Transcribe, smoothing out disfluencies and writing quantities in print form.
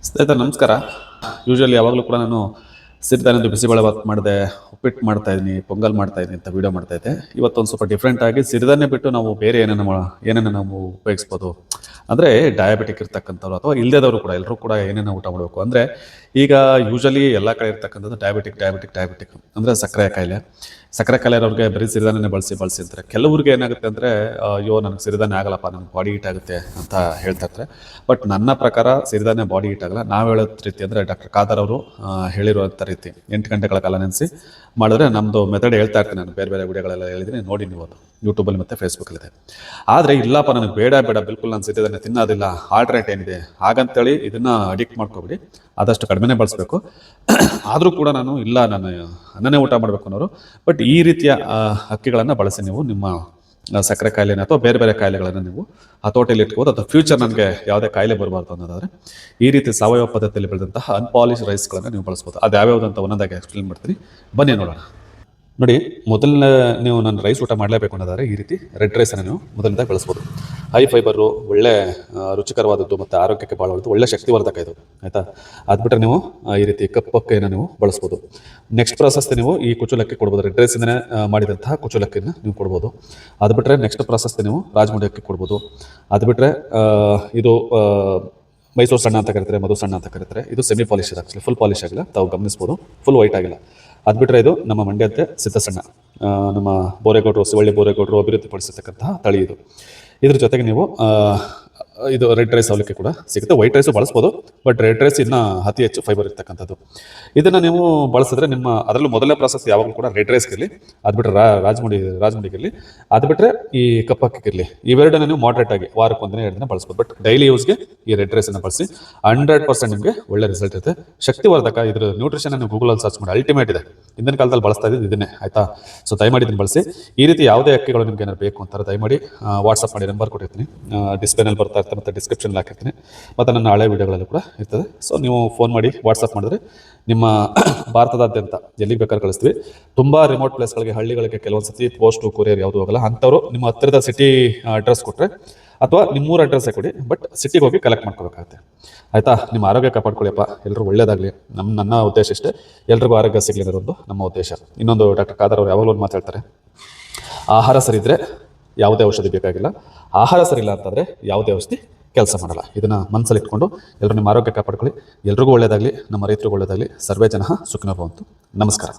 ಸ್ನೇಹಿತರೆ ನಮಸ್ಕಾರ. ಯೂಶಲಿ ಯಾವಾಗಲೂ ಕೂಡ ನಾನು ಸಿರಿಧಾನ್ಯದ ಬಿಸಿಬೇಳೆಭಾತ್ ಮಾಡಿದೆ, ಉಪ್ಪಿಟ್ಟು ಮಾಡ್ತಾಯಿದ್ದೀನಿ, ಪೊಂಗಲ್ ಮಾಡ್ತಾಯಿದ್ದೀನಿ ಅಂತ ವೀಡಿಯೋ ಮಾಡ್ತಾಯಿದ್ದೆ. ಇವತ್ತೊಂದು ಸ್ವಲ್ಪ ಡಿಫ್ರೆಂಟ್ ಆಗಿ ಸಿರಿಧಾನ್ಯ ಬಿಟ್ಟು ನಾವು ಬೇರೆ ಏನೇನು ನಾವು ಉಪಯೋಗಿಸ್ಬೋದು ಅಂದರೆ ಡಯಾಬಿಟಿಕ್ ಇರ್ತಕ್ಕಂಥವ್ರು ಅಥವಾ ಇಲ್ಲದವರು ಕೂಡ ಎಲ್ಲರೂ ಕೂಡ ಏನೇನು ಊಟ ಮಾಡಬೇಕು ಅಂದರೆ ಈಗ ಯೂಶಲಿ ಎಲ್ಲ ಕಡೆ ಇರ್ತಕ್ಕಂಥದ್ದು ಡಯಾಬಿಟಿಕ್ ಅಂದರೆ ಸಕ್ಕರೆ ಕಾಯಿಲೆ ಇರೋರಿಗೆ ಬರೀ ಸಿರಿಧಾನ್ಯನೇ ಬಳಸಿ ಅಂತಾರೆ. ಕೆಲವ್ರಿಗೆ ಏನಾಗುತ್ತೆ ಅಂದರೆ ಅಯ್ಯೋ ನನಗೆ ಸಿರಿಧಾನ್ಯ ಆಗಲ್ಲಪ್ಪ, ನನಗೆ ಬಾಡಿ ಹೀಟ್ ಆಗುತ್ತೆ ಅಂತ ಹೇಳ್ತಾ ಇರ್ತಾರೆ. ಬಟ್ ನನ್ನ ಪ್ರಕಾರ ಸಿರಿಧಾನ್ಯ ಬಾಡಿ ಹೀಟ್ ಆಗಲ್ಲ. ನಾವು ಹೇಳೋ ರೀತಿ ಅಂದರೆ ಡಾಕ್ಟರ್ ಖಾದರ್ ಅವರು ಹೇಳಿರುವಂಥ ರೀತಿ 8 ಗಂಟೆಗಳ ಕಾಲ ನೆನೆಸಿ ಮಾಡಿದ್ರೆ ನಮ್ಮದು ಮೆಥಡ್ ಹೇಳ್ತಾ ಇರ್ತೀನಿ. ನಾನು ಬೇರೆ ವಿಡಿಯೋಗಳೆಲ್ಲ ಹೇಳಿದ್ದೀನಿ, ನೋಡಿ ನೀವು ಅದು ಯೂಟ್ಯೂಬಲ್ಲಿ ಮತ್ತು ಫೇಸ್ಬುಕ್ಕಲ್ಲಿದೆ. ಆದರೆ ಇಲ್ಲಪ್ಪ ನನಗೆ ಬೇಡ ಬಿಲ್ಕುಲ್ ನಾನು ಸಿರಿಧಾನ್ಯ ತಿನ್ನೋದಿಲ್ಲ, ಆಲ್ಟ್ರೇಟ್ ಏನಿದೆ ಹಾಗಂತೇಳಿ ಇದನ್ನು ಅಡಿಕ್ಟ್ ಮಾಡ್ಕೊಬಿಡಿ. ಆದಷ್ಟು ಕಡಿಮೆನೇ ಬಳಸಬೇಕು. ಆದರೂ ಕೂಡ ನಾನು ಅನ್ನನೇ ಊಟ ಮಾಡಬೇಕು ಅನ್ನೋರು ಬಟ್ ಈ ರೀತಿಯ ಅಕ್ಕಿಗಳನ್ನು ಬಳಸಿ ನೀವು ನಿಮ್ಮ ಸಕ್ಕರೆ ಕಾಯಿಲೆನ ಅಥವಾ ಬೇರೆ ಕಾಯಿಲೆಗಳನ್ನು ನೀವು ಹತೋಟಿಯಲ್ಲಿ ಇಟ್ಕೋದು. ಅಥವಾ ಫ್ಯೂಚರ್ ನನಗೆ ಯಾವುದೇ ಕಾಯಿಲೆ ಬರಬಾರ್ದು ಅನ್ನೋದಾದರೆ ಈ ರೀತಿ ಸಾವಯವ ಪದ್ಧತಿಯಲ್ಲಿ ಬೆಳೆದಂತಹ ಅನ್ಪಾಲಿಶ್ ರೈಸ್ಗಳನ್ನು ನೀವು ಬಳಸ್ಬೋದು. ಅದು ಯಾವ್ಯಾವುದು ಅಂತ ಒಂದೊಂದಾಗಿ ಎಕ್ಸ್ಪ್ಲೇನ್ ಮಾಡ್ತೀನಿ, ಬನ್ನಿ ನೋಡೋಣ. ನೋಡಿ, ಮೊದಲನೇ ನೀವು ನಾನು ರೈಸ್ ಊಟ ಮಾಡಲೇಬೇಕು ಅನ್ನೋದಾದರೆ ಈ ರೀತಿ ರೆಡ್ ರೈಸನ್ನು ನೀವು ಮೊದಲನೇದಾಗಿ ಬಳಸ್ಬೋದು. ಹೈ ಫೈಬರು, ಒಳ್ಳೆ ರುಚಿಕರವಾದದ್ದು ಮತ್ತು ಆರೋಗ್ಯಕ್ಕೆ ಭಾಳ ಒಳ್ಳೆಯದು, ಒಳ್ಳೆ ಶಕ್ತಿವರ್ಧಕ ಇದು, ಆಯಿತಾ. ಅದು ಬಿಟ್ಟರೆ ನೀವು ಈ ರೀತಿ ಕಪ್ಪಕ್ಕಿಯನ್ನು ನೀವು ಬಳಸ್ಬೋದು. ನೆಕ್ಸ್ಟ್ ಪ್ರಾಸೆಸ್ಗೆ ನೀವು ಈ ಕುಚಲಕ್ಕಿ ಕೊಡ್ಬೋದು. ರೆಡ್ ರೈಸಿಂದನೇ ಮಾಡಿದಂತಹ ಕುಚಲಕ್ಕಿಯನ್ನು ನೀವು ಕೊಡ್ಬೋದು. ಅದು ಬಿಟ್ಟರೆ ನೆಕ್ಸ್ಟ್ ಪ್ರಾಸೆಸ್ಗೆ ನೀವು ರಾಜಮುಡಿ ಅಕ್ಕಿ ಕೊಡ್ಬೋದು. ಅದು ಬಿಟ್ಟರೆ ಇದು ಮೈಸೂರು ಸಣ್ಣ ಅಂತ ಕರೀತಾರೆ, ಮಧು ಸಣ್ಣ ಅಂತ ಕರೀತಾರೆ. ಇದು ಸೆಮಿ ಪಾಲಿಶ್ ಇದೆ, ಆ್ಯಕ್ಚುಲಿ ಫುಲ್ ಪಾಲಿಶ್ ಆಗಿಲ್ಲ, ತಾವು ಗಮನಿಸ್ಬೋದು, ಫುಲ್ ವೈಟ್ ಆಗಿಲ್ಲ. ಅದು ಬಿಟ್ಟರೆ ಇದು ನಮ್ಮ ಮಂಡ್ಯದ ಸಿದ್ಧಸಣ್ಣ, ನಮ್ಮ ಬೋರೇಗೌಡರು, ಶಿವಳ್ಳಿ ಬೋರೇಗೌಡರು ಅಭಿವೃದ್ಧಿಪಡಿಸಿರ್ತಕ್ಕಂತಹ ತಳಿ ಇದು. ಇದ್ರ ಜೊತೆಗೆ ನೀವು ಇದು ರೆಡ್ ರೈಸ್ ಅವಲಕ್ಕಿ ಕೂಡ ಸಿಗುತ್ತೆ. ವೈಟ್ ರೈಸು ಬಳಸ್ಬೋದು, ಬಟ್ ರೆಡ್ ರೈಸ್ ಇನ್ನೂ ಅತಿ ಹೆಚ್ಚು ಫೈಬರ್ ಇರ್ತಕ್ಕಂಥದ್ದು. ಇದನ್ನು ನೀವು ಬಳಸಿದ್ರೆ ನಿಮ್ಮ ಅದರಲ್ಲೂ ಮೊದಲನೇ ಪ್ರಾಸೆಸ್ ಯಾವಾಗಲೂ ಕೂಡ ರೆಡ್ ರೈಸ್ಗಿರಲಿ, ಅದು ಬಿಟ್ಟರೆ ರಾಜಮುಡಿಗಿರಲಿ, ಅದು ಬಿಟ್ಟರೆ ಈ ಕಪ್ಪಕ್ಕಿಗಿರಲಿ, ಇವೆರಡನ್ನ ನೀವು ಮಾಡ್ರೇಟ್ ಆಗಿ ವಾರಕ್ಕೆ 1 ದಿನ 2 ದಿನ ಬಳಸ್ಬೋದು. ಬಟ್ ಡೈಲಿ ಯೂಸ್ಗೆ ಈ ರೆಡ್ ರೈಸನ್ನು ಬಳಸಿ 100% ನಿಮಗೆ ಒಳ್ಳೆ ರಿಸಲ್ಟ್ ಇರುತ್ತೆ. ಶಕ್ತಿವರ್ಧಕ. ಇದ್ರ ನ್ಯೂಟ್ರಿಷನ್ ನೀವು ಗೂಗಲಲ್ಲಿ ಸರ್ಚ್ ಮಾಡಿ, ಅಲ್ಟಿಮೇಟ್ ಇದೆ. ಹಿಂದಿನ ಕಾಲದಲ್ಲಿ ಬಳಸ್ತಾ ಇದ್ದು ಇದನ್ನೇ, ಆಯಿತಾ. ಸೊ ದಯಮಾಡಿ ಇದನ್ನು ಬಳಸಿ. ಈ ರೀತಿ ಯಾವುದೇ ಅಕ್ಕಿಗಳು ನಿಮ್ಗೆ ಏನಾದ್ರು ಬೇಕು ಅಂತಾರೆ ದಯಮಾಡಿ ವಾಟ್ಸಪ್ ಮಾಡಿ, ನಂಬರ್ ಕೊಟ್ಟಿರ್ತೀನಿ, ಡಿಸ್ಪ್ಲೇನಲ್ಲಿ ಬರ್ತಾ ಇರ್ತಾರೆ ಮತ್ತು ಡಿಸ್ಕ್ರಿಪ್ಷನ್ಲ್ಲಿ ಹಾಕಿರ್ತೀನಿ, ಮತ್ತು ನನ್ನ ಹಳೆ ವೀಡಿಯೋಗಳಲ್ಲೂ ಕೂಡ ಇರ್ತದೆ. ಸೊ ನೀವು ಫೋನ್ ಮಾಡಿ ವಾಟ್ಸಪ್ ಮಾಡಿದ್ರೆ ನಿಮ್ಮ ಭಾರತದಾದ್ಯಂತ ಎಲ್ಲಿಗೆ ಬೇಕಾದ್ರೆ ಕಳಿಸ್ತೀವಿ. ತುಂಬ ರಿಮೋಟ್ ಪ್ಲೇಸ್ಗಳಿಗೆ, ಹಳ್ಳಿಗಳಿಗೆ ಕೆಲವೊಂದು ಸತಿ ಪೋಸ್ಟು ಕೊರಿಯರ್ ಯಾವುದೂ ಹೋಗಲ್ಲ. ಅಂಥವ್ರು ನಿಮ್ಮ ಹತ್ತಿರದ ಸಿಟಿ ಅಡ್ರೆಸ್ ಕೊಟ್ಟರೆ ಅಥವಾ ನಿಮ್ಮೂರ ಅಡ್ರೆಸ್ಸೇ ಕೊಡಿ, ಬಟ್ ಸಿಟಿಗೆ ಹೋಗಿ ಕಲೆಕ್ಟ್ ಮಾಡ್ಕೋಬೇಕಾಗುತ್ತೆ, ಆಯಿತಾ. ನಿಮ್ಮ ಆರೋಗ್ಯ ಕಾಪಾಡ್ಕೊಳ್ಳಿಯಪ್ಪ, ಎಲ್ಲರೂ ಒಳ್ಳೇದಾಗಲಿ. ನನ್ನ ಉದ್ದೇಶ ಇಷ್ಟೇ, ಎಲ್ರಿಗೂ ಆರೋಗ್ಯ ಸಿಗಲಿ ಅನ್ನೋದೊಂದು ನಮ್ಮ ಉದ್ದೇಶ. ಇನ್ನೊಂದು ಡಾಕ್ಟರ್ ಖಾದರ್ ಅವರು ಯಾವಾಗಲೂ ಒಂದು ಮಾತಾಡ್ತಾರೆ, ಆಹಾರ ಸರಿ ಇದ್ದರೆ ಯಾವುದೇ ಔಷಧಿ ಬೇಕಾಗಿಲ್ಲ, ಆಹಾರ ಸರಿ ಇಲ್ಲ ಅಂತಂದರೆ ಯಾವುದೇ ಔಷಧಿ ಕೆಲಸ ಮಾಡಲ್ಲ. ಇದನ್ನು ಮನಸ್ಸಲ್ಲಿ ಇಟ್ಕೊಂಡು ಎಲ್ಲರೂ ನಿಮ್ಮ ಆರೋಗ್ಯ ಕಾಪಾಡ್ಕೊಳ್ಳಿ. ಎಲ್ರಿಗೂ ಒಳ್ಳೆಯದಾಗಲಿ, ನಮ್ಮ ರೈತರಿಗೂ ಒಳ್ಳೆಯದಾಗಲಿ. ಸರ್ವೇ ಜನಃ ಸುಖಿನೋ ಭವಂತು. ನಮಸ್ಕಾರ.